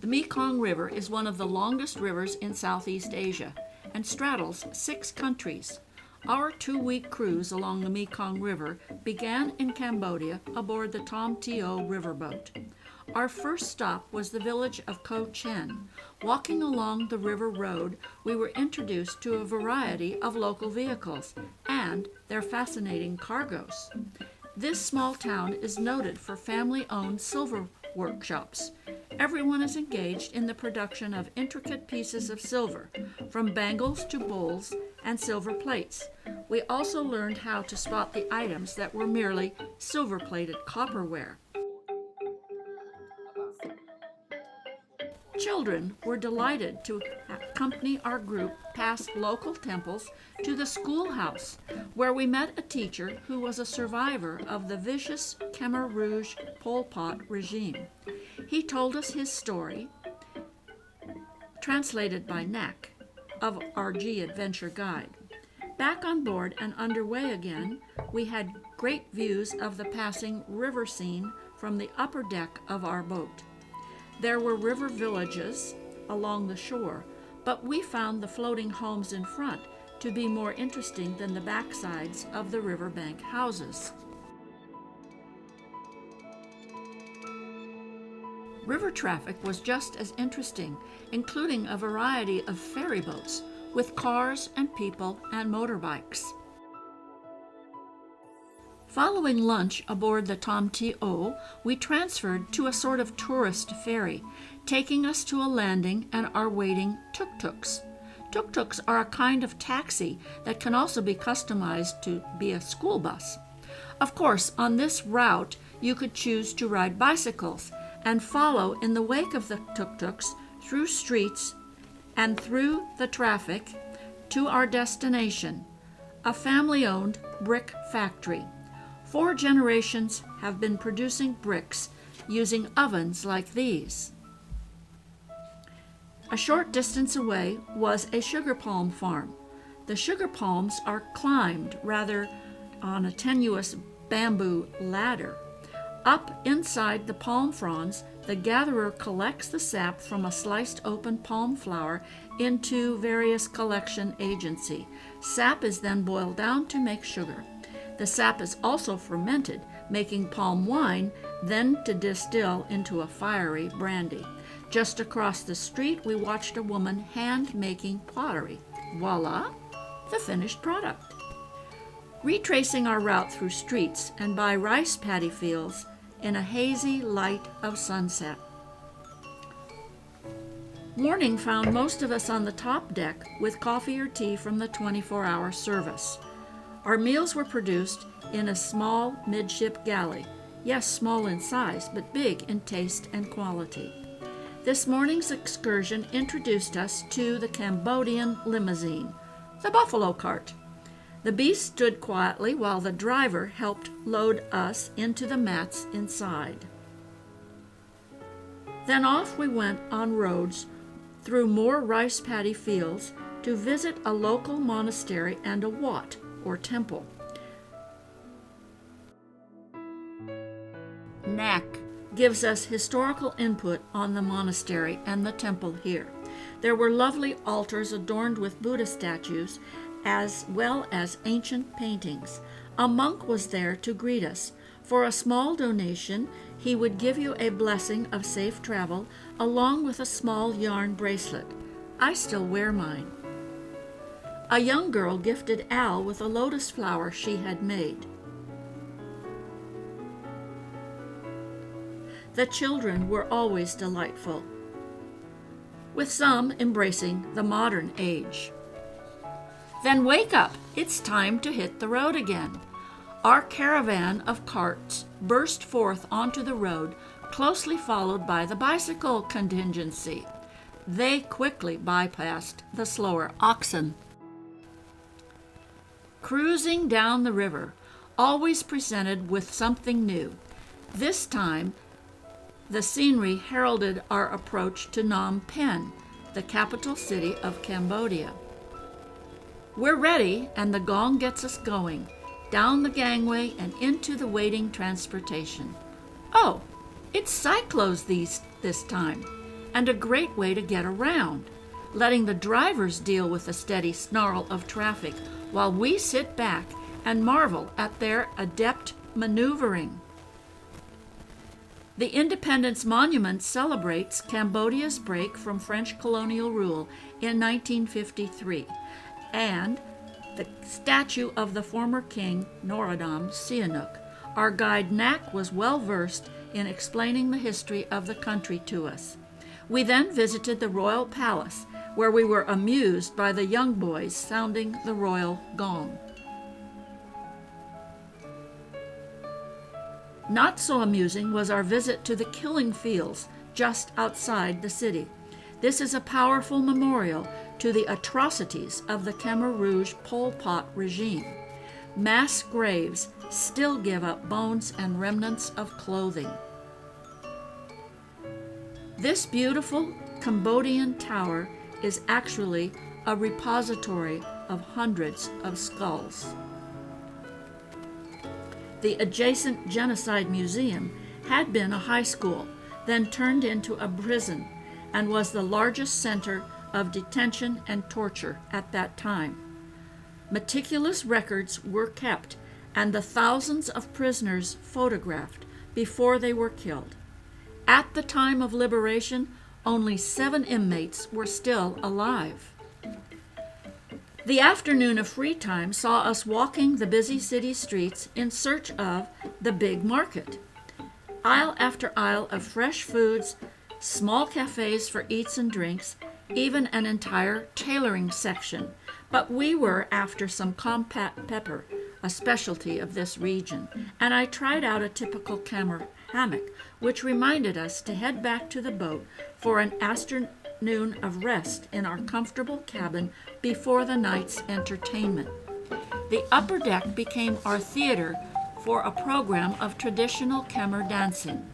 The Mekong River is one of the longest rivers in Southeast Asia and straddles 6 countries. Our 2-week cruise along the Mekong River began in Cambodia aboard the Tom Teo riverboat. Our first stop was the village of Co Chen. Walking along the river road, we were introduced to a variety of local vehicles and their fascinating cargoes. This small town is noted for family-owned silver workshops. Everyone is engaged in the production of intricate pieces of silver, from bangles to bowls and silver plates. We also learned how to spot the items that were merely silver-plated copperware. Children were delighted to accompany our group past local temples to the schoolhouse, where we met a teacher who was a survivor of the vicious Khmer Rouge Pol Pot regime. He told us his story, translated by Nak, of our G Adventure Guide. Back on board and underway again, we had great views of the passing river scene from the upper deck of our boat. There were river villages along the shore, but we found the floating homes in front to be more interesting than the backsides of the riverbank houses. River traffic was just as interesting, including a variety of ferry boats with cars and people and motorbikes. Following lunch aboard the Tom Teo, we transferred to a sort of tourist ferry, taking us to a landing and our waiting tuk-tuks. Tuk-tuks are a kind of taxi that can also be customized to be a school bus. Of course, on this route, you could choose to ride bicycles and follow in the wake of the tuk-tuks through streets and through the traffic to our destination, a family-owned brick factory. 4 generations have been producing bricks using ovens like these. A short distance away was a sugar palm farm. The sugar palms are climbed rather on a tenuous bamboo ladder. Up inside the palm fronds, the gatherer collects the sap from a sliced open palm flower into various collection agency. Sap is then boiled down to make sugar. The sap is also fermented, making palm wine, then to distill into a fiery brandy. Just across the street, we watched a woman hand-making pottery. Voila, the finished product. Retracing our route through streets and by rice paddy fields in a hazy light of sunset. Morning found most of us on the top deck with coffee or tea from the 24-hour service. Our meals were produced in a small midship galley. Yes, small in size, but big in taste and quality. This morning's excursion introduced us to the Cambodian limousine, the buffalo cart. The beast stood quietly while the driver helped load us into the mats inside. Then off we went on roads through more rice paddy fields to visit a local monastery and a wat, or temple. Nak gives us historical input on the monastery and the temple here. There were lovely altars adorned with Buddha statues, as well as ancient paintings. A monk was there to greet us. For a small donation, he would give you a blessing of safe travel, along with a small yarn bracelet. I still wear mine. A young girl gifted Al with a lotus flower she had made. The children were always delightful, with some embracing the modern age. Then wake up, it's time to hit the road again. Our caravan of carts burst forth onto the road, closely followed by the bicycle contingency. They quickly bypassed the slower oxen. Cruising down the river, always presented with something new. This time, the scenery heralded our approach to Phnom Penh, the capital city of Cambodia. We're ready, and the gong gets us going, down the gangway and into the waiting transportation. Oh, it's cyclos this time. and a great way to get around, letting the drivers deal with the steady snarl of traffic while we sit back and marvel at their adept maneuvering. The Independence Monument celebrates Cambodia's break from French colonial rule in 1953, and the statue of the former king Norodom Sihanouk. Our guide Knack was well versed in explaining the history of the country to us. We then visited the royal palace, where we were amused by the young boys sounding the royal gong. Not so amusing was our visit to the killing fields just outside the city. This is a powerful memorial to the atrocities of the Khmer Rouge Pol Pot regime. Mass graves still give up bones and remnants of clothing. This beautiful Cambodian tower is actually a repository of hundreds of skulls. The adjacent Genocide Museum had been a high school, then turned into a prison, and was the largest center of detention and torture at that time. Meticulous records were kept, and the thousands of prisoners photographed before they were killed. At the time of liberation, only 7 inmates were still alive. The afternoon of free time saw us walking the busy city streets in search of the big market. Aisle after aisle of fresh foods, small cafes for eats and drinks, even an entire tailoring section. But we were after some compact pepper, a specialty of this region, and I tried out a typical Khmer hammock, which reminded us to head back to the boat for an afternoon of rest in our comfortable cabin before the night's entertainment. The upper deck became our theater for a program of traditional Khmer dancing.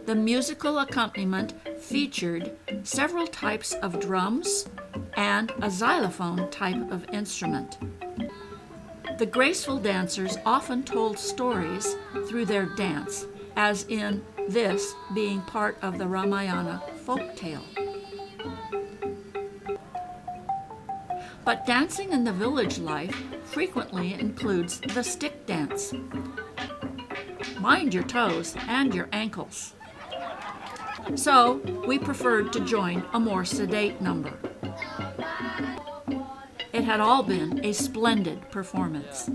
The musical accompaniment featured several types of drums and a xylophone type of instrument. The graceful dancers often told stories through their dance, as in this being part of the Ramayana folktale. But dancing in the village life frequently includes the stick dance. Mind your toes and your ankles. So we preferred to join a more sedate number. It had all been a splendid performance.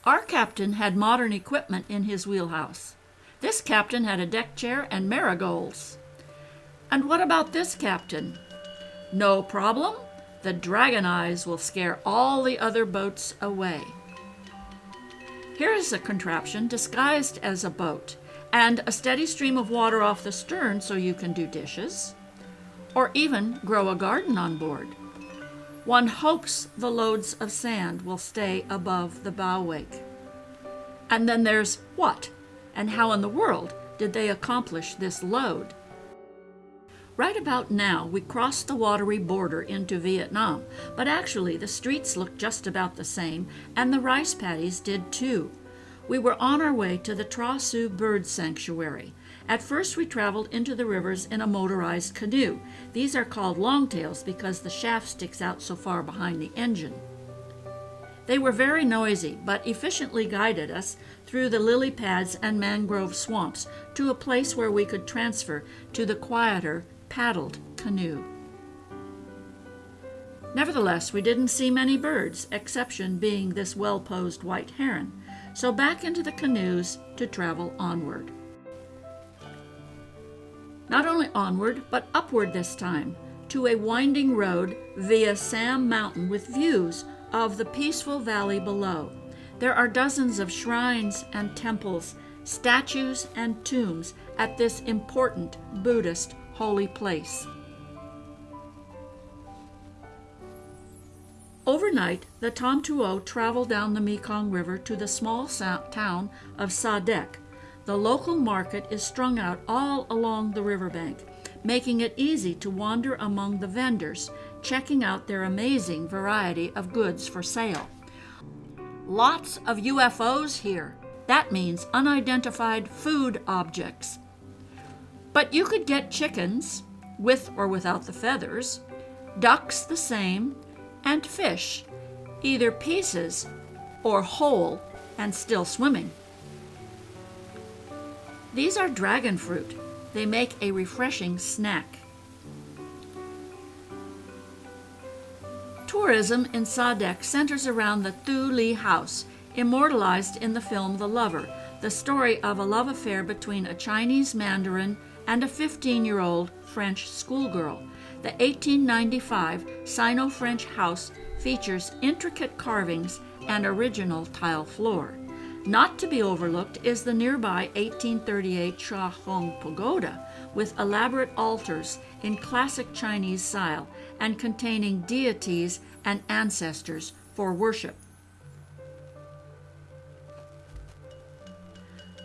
Our captain had modern equipment in his wheelhouse. This captain had a deck chair and marigolds. And what about this captain? No problem. The dragon eyes will scare all the other boats away. Here is a contraption disguised as a boat, and a steady stream of water off the stern so you can do dishes, or even grow a garden on board. One hopes the loads of sand will stay above the bow wake. And then there's what, and how in the world did they accomplish this load? Right about now, we crossed the watery border into Vietnam, but actually the streets looked just about the same, and the rice paddies did too. We were on our way to the Tra Su Bird Sanctuary. At first we traveled into the rivers in a motorized canoe. These are called longtails because the shaft sticks out so far behind the engine. They were very noisy, but efficiently guided us through the lily pads and mangrove swamps to a place where we could transfer to the quieter, paddled canoe. Nevertheless, we didn't see many birds, exception being this well-posed white heron, so back into the canoes to travel onward. Not only onward, but upward this time, to a winding road via Sam Mountain with views of the peaceful valley below. There are dozens of shrines and temples, statues and tombs at this important Buddhist holy place. Overnight, the Tom Tuo traveled down the Mekong River to the small town of Sa Dec. The local market is strung out all along the riverbank, making it easy to wander among the vendors, checking out their amazing variety of goods for sale. Lots of UFOs here. That means unidentified food objects. But you could get chickens, with or without the feathers, ducks the same, and fish, either pieces or whole and still swimming. These are dragon fruit. They make a refreshing snack. Tourism in Sadek centers around the Thu Li House, immortalized in the film The Lover, the story of a love affair between a Chinese mandarin and a 15-year-old French schoolgirl. The 1895 Sino-French house features intricate carvings and original tile floor. Not to be overlooked is the nearby 1838 Cha Hong Pagoda, with elaborate altars in classic Chinese style and containing deities and ancestors for worship.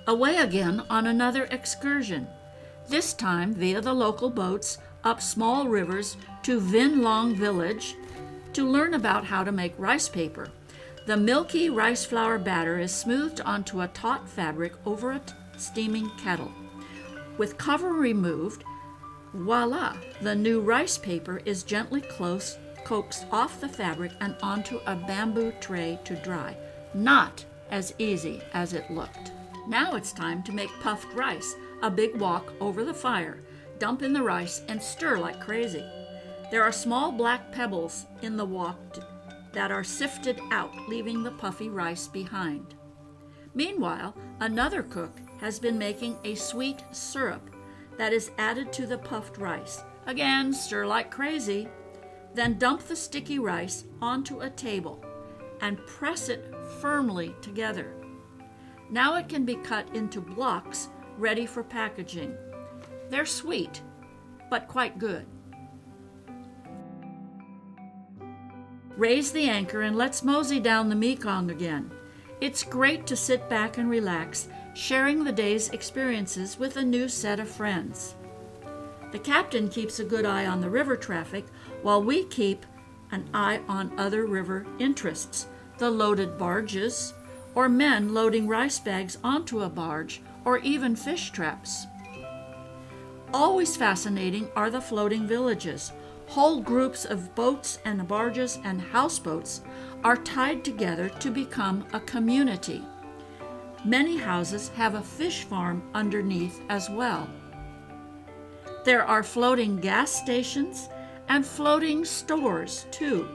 Away again on another excursion, this time via the local boats up small rivers to Vin Long Village to learn about how to make rice paper. The milky rice flour batter is smoothed onto a taut fabric over a steaming kettle. With cover removed, voila, the new rice paper is gently coaxed off the fabric and onto a bamboo tray to dry. Not as easy as it looked. Now it's time to make puffed rice, a big wok over the fire. Dump in the rice and stir like crazy. There are small black pebbles in the wok that are sifted out, leaving the puffy rice behind. Meanwhile, another cook has been making a sweet syrup that is added to the puffed rice. Again, stir like crazy. Then dump the sticky rice onto a table and press it firmly together. Now it can be cut into blocks, ready for packaging. They're sweet, but quite good. Raise the anchor and let's mosey down the Mekong again. It's great to sit back and relax, sharing the day's experiences with a new set of friends. The captain keeps a good eye on the river traffic, while we keep an eye on other river interests, the loaded barges, or men loading rice bags onto a barge, or even fish traps. Always fascinating are the floating villages. Whole groups of boats and barges and houseboats are tied together to become a community. Many houses have a fish farm underneath as well. There are floating gas stations and floating stores too.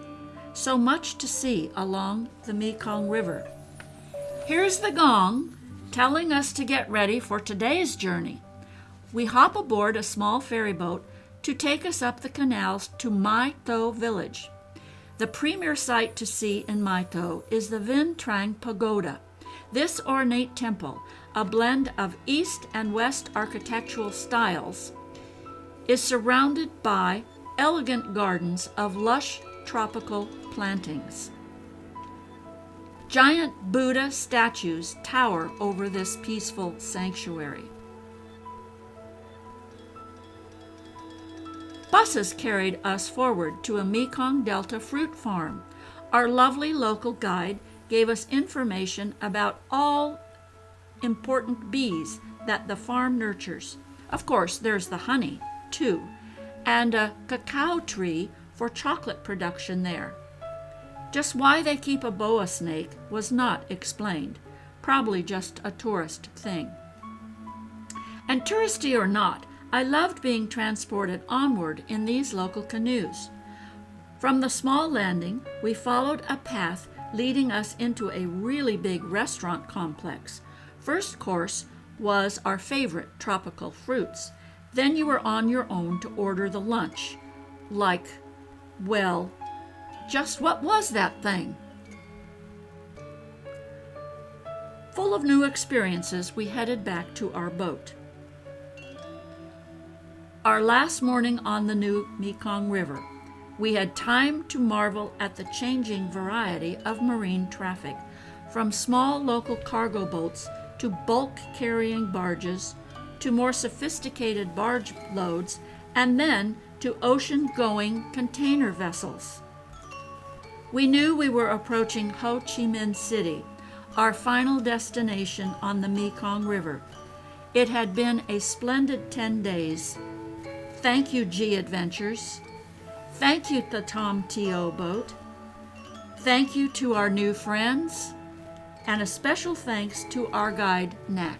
So much to see along the Mekong River. Here's the gong telling us to get ready for today's journey. We hop aboard a small ferry boat to take us up the canals to Mai Tho village. The premier sight to see in Mai Tho is the Vin Trang Pagoda. This ornate temple, a blend of East and West architectural styles, is surrounded by elegant gardens of lush tropical plantings. Giant Buddha statues tower over this peaceful sanctuary. Buses carried us forward to a Mekong Delta fruit farm. Our lovely local guide gave us information about all important bees that the farm nurtures. Of course, there's the honey, too, and a cacao tree for chocolate production there. Just why they keep a boa snake was not explained. Probably just a tourist thing. And touristy or not, I loved being transported onward in these local canoes. From the small landing, we followed a path leading us into a really big restaurant complex. First course was our favorite tropical fruits. Then you were on your own to order the lunch. Like, well, just what was that thing? Full of new experiences, we headed back to our boat. Our last morning on the new Mekong River, we had time to marvel at the changing variety of marine traffic, from small local cargo boats to bulk-carrying barges, to more sophisticated barge loads, and then to ocean-going container vessels. We knew we were approaching Ho Chi Minh City, our final destination on the Mekong River. It had been a splendid 10 days. Thank you, G Adventures. Thank you, the Tom T.O. boat. Thank you to our new friends, and a special thanks to our guide, Knack.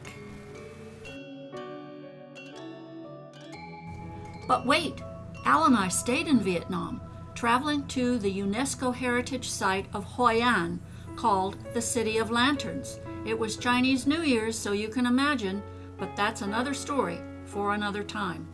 But wait, Al and I stayed in Vietnam, traveling to the UNESCO heritage site of Hoi An, called the City of Lanterns. It was Chinese New Year's, so you can imagine, but that's another story for another time.